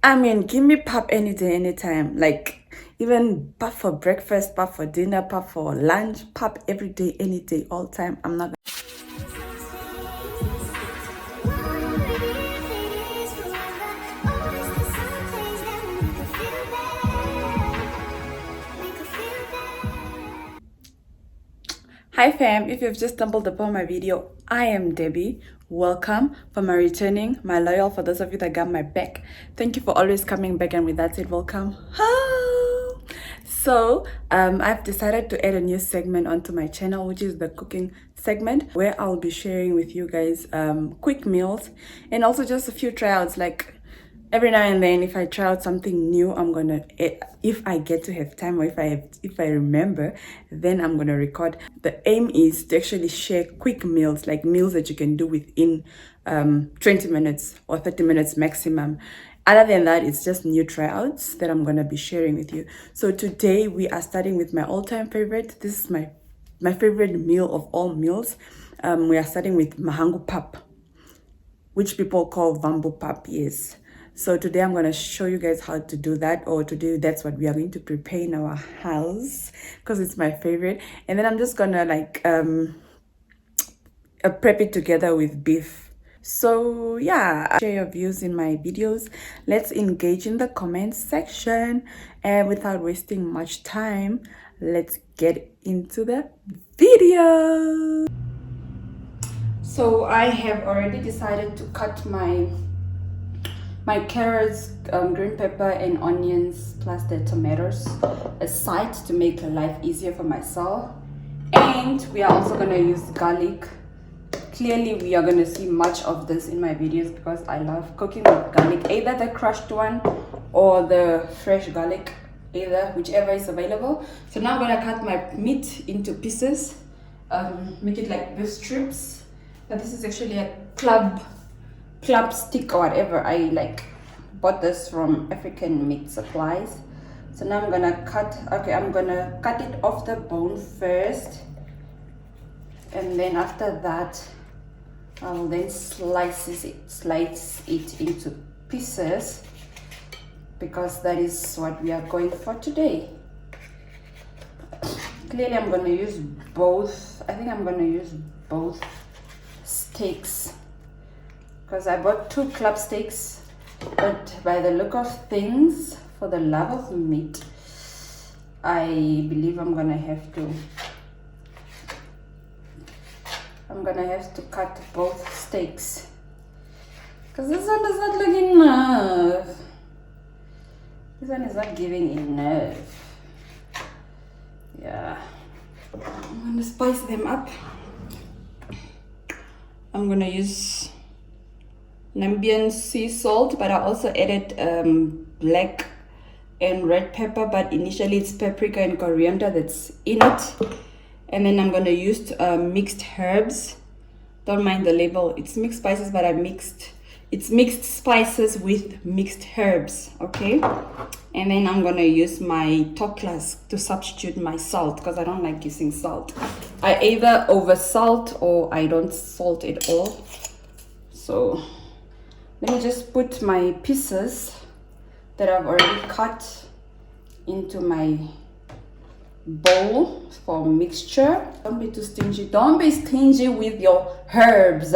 I mean, give me pap any day, anytime. Like, even pap for breakfast, pap for dinner, pap for lunch, pap every day, any day, all time. I'm not. Hi fam, if you've just stumbled upon my video, I am Debbie. Welcome for my returning, my loyal, for those of you that got my back. Thank you for always coming back, and with that said, welcome. So I've decided to add a new segment onto my channel, which is the cooking segment, where I'll be sharing with you guys quick meals and also just a few tryouts. Like every now and then, if I try out something new, I'm gonna, if I get to have time, or if I remember, then I'm gonna record. The aim is to actually share quick meals, like meals that you can do within 20 minutes or 30 minutes maximum. Other than that, it's just new tryouts that I'm gonna be sharing with you. So today we are starting with my all-time favorite. This is my favorite meal of all meals. We are starting with mahangu pap, which people call vambu pap. Yes. So today I'm going to show you guys how to do that, or today that's what we are going to prepare in our house because it's my favorite. And then I'm just going to like prep it together with beef. So yeah, share your views in my videos. Let's engage in the comments section, and without wasting much time, let's get into the video. So I have already decided to cut my carrots, green pepper and onions plus the tomatoes aside to make life easier for myself. And we are also going to use garlic. Clearly we are going to see much of this in my videos because I love cooking with garlic, either the crushed one or the fresh garlic, whichever is available. So now I'm going to cut my meat into pieces, make it like beef strips. But this is actually a club stick or whatever. I like bought this from African meat supplies. So now I'm gonna cut. Okay, I'm gonna cut it off the bone first, and then after that I will then slice it into pieces, because that is what we are going for today. Clearly I'm gonna use both. I think I'm gonna use both steaks, because I bought 2 club steaks, but by the look of things, for the love of meat, I believe I'm gonna have to cut both steaks, because this one is not looking enough. This one is not giving enough. Yeah, I'm gonna spice them up. I'm gonna use Namibian sea salt, but I also added black and red pepper, but initially it's paprika and coriander that's in it. And then I'm gonna use mixed herbs. Don't mind the label, it's mixed spices, but it's mixed spices with mixed herbs, okay? And then I'm gonna use my top class to substitute my salt, because I don't like using salt. I either over salt or I don't salt at all. So let me just put my pieces that I've already cut into my bowl for mixture. Don't be too stingy. Don't be stingy with your herbs.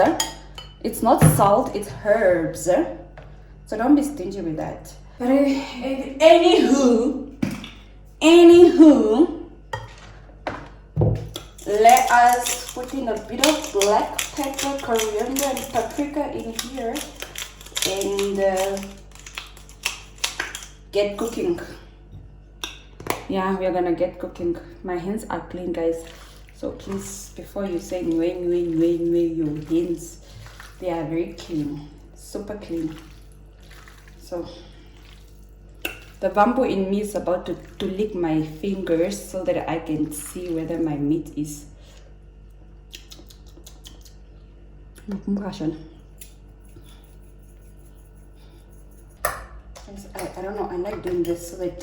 It's not salt, it's herbs. So don't be stingy with that. But anywho, let us put in a bit of black pepper, coriander and paprika in here and get cooking. Yeah, we are gonna get cooking. My hands are clean, guys, so please, before you say your hands, they are very clean, super clean. So the bamboo in me is about to lick my fingers so that I can see whether my meat is I don't know, I like doing this so that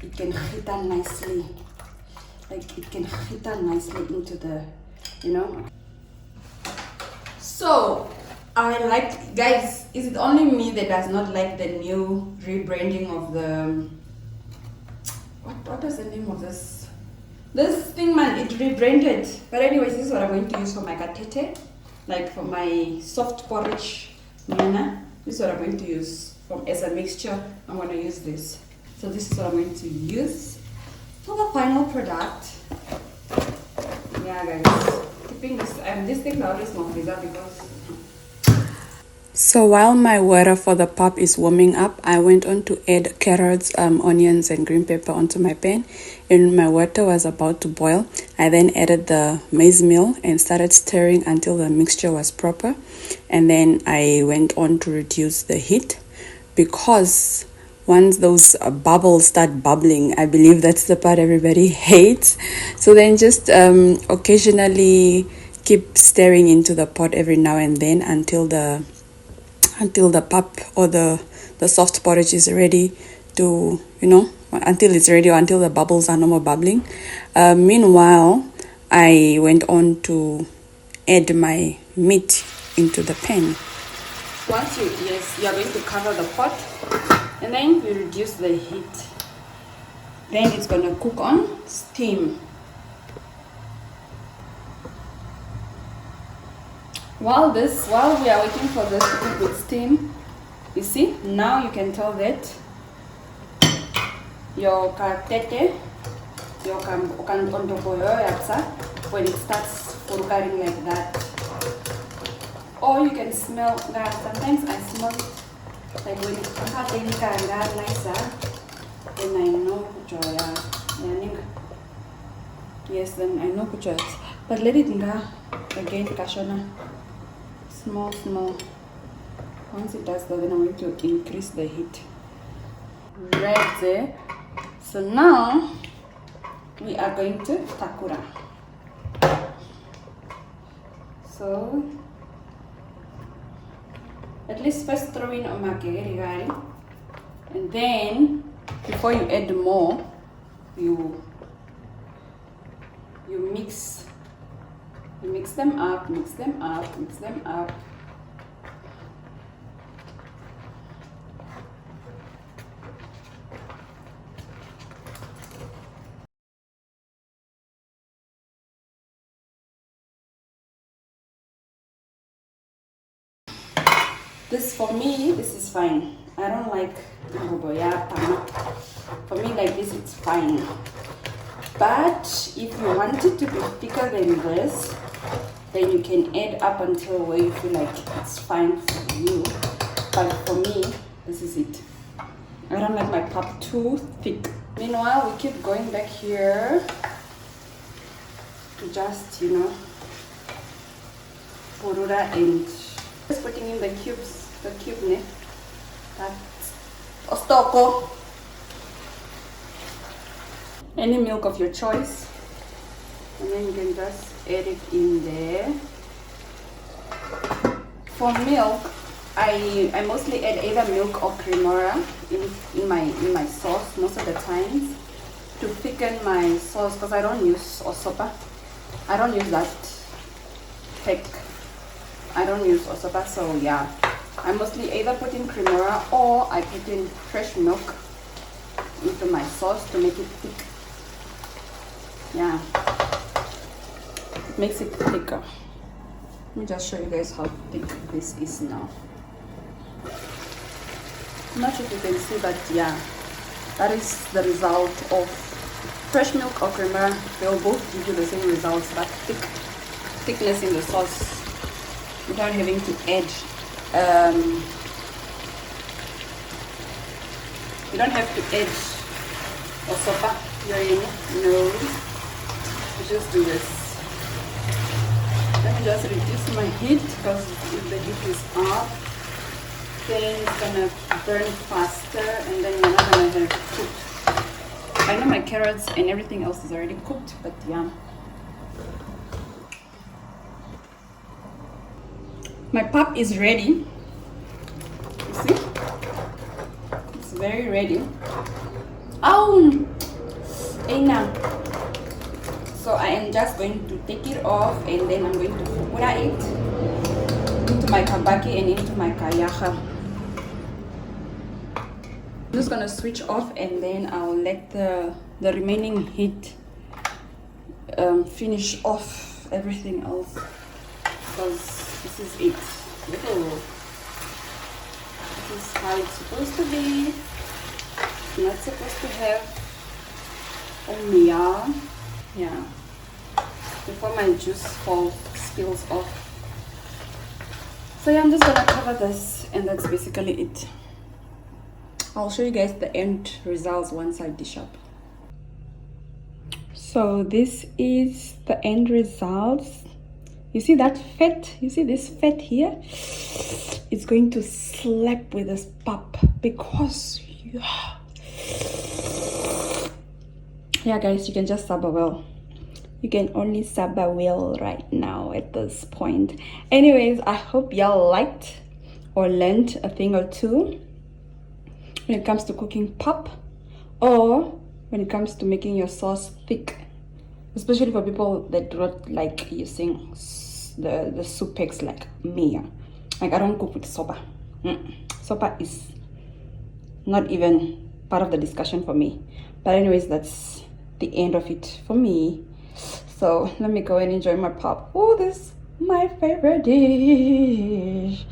it can hit down nicely, into the, So I like, guys, is it only me that does not like the new rebranding of the, what is the name of this? This thing, man, it rebranded. But anyways, this is what I'm going to use for my katete, like for my soft porridge mana. This is what I'm going to use as a mixture. I'm going to use this. So this is what I'm going to use for the final product. Yeah, guys, keeping this thing now is more freezer because. So while my water for the pap is warming up, I went on to add carrots, onions and green pepper onto my pan. And my water was about to boil, I then added the maize meal and started stirring until the mixture was proper. And then I went on to reduce the heat because once those bubbles start bubbling, I believe that's the part everybody hates. So then just occasionally keep stirring into the pot every now and then until the pap or the soft porridge is ready to, until it's ready or until the bubbles are no more bubbling. Meanwhile, I went on to add my meat into the pan. Once you are going to cover the pot and then you reduce the heat. Then it's going to cook on steam. While we are waiting for this to cook with steam, you see, now you can tell that your katete, when it starts furkaring like that. Or you can smell that. Sometimes I smell like when it's nicer, then I know yes, then I know but let it go again, kashona. Small. Once it does that, then I'm going to increase the heat. Right there. So now we are going to takura. So at least first throw in omakegeri, and then before you add more, you mix them up. This, for me, this is fine. I don't like for me, like this, it's fine. But if you want it to be thicker than this, then you can add up until where you feel like it's fine for you. But for me, this is it. I don't like my pap too thick. Meanwhile, we keep going back here to just, purura and just putting in the cube ne. That's ostoko. Any milk of your choice, and then you can just add it in there. For milk, I mostly add either milk or cremora in my sauce most of the times to thicken my sauce, because I don't use osopa. I don't use that thick. I don't use osopa, so yeah. I mostly either put in cremora or I put in fresh milk into my sauce to make it thick. Yeah, it makes it thicker. Let me just show you guys how thick this is now. I'm not sure if you can see, but yeah, that is the result of fresh milk or cremora. They'll both give you the same results, but thickness in the sauce without having to add. You don't have to add osopa. No. Just do this. Let me just reduce my heat, because if the heat is up, then it's gonna burn faster and then you're not gonna have it cooked. I know my carrots and everything else is already cooked, but yeah. My pap is ready. You see? It's very ready. Oh! Enough. So I am just going to take it off and then I'm going to put it into my kabaki and into my kayaha. I'm just gonna switch off and then I'll let the remaining heat finish off everything else, because this is it. Ooh. This is how it's supposed to be. It's not supposed to have omia. Yeah. Before my juice spills off. So yeah, I'm just gonna cover this and that's basically it. I'll show you guys the end results once I dish up. So this is the end results. You see that fat? You see this fat here? It's going to slap with this pop because yeah guys, you can just saba well. You can only saba well right now at this point. Anyways, I hope y'all liked or learned a thing or two when it comes to cooking pop, or when it comes to making your sauce thick, especially for people that do not like using the soup packs like me. Like, I don't cook with sopa. Sopa is not even part of the discussion for me. But anyways, that's the end of it for me. So let me go and enjoy my pop. Oh, this is my favorite dish.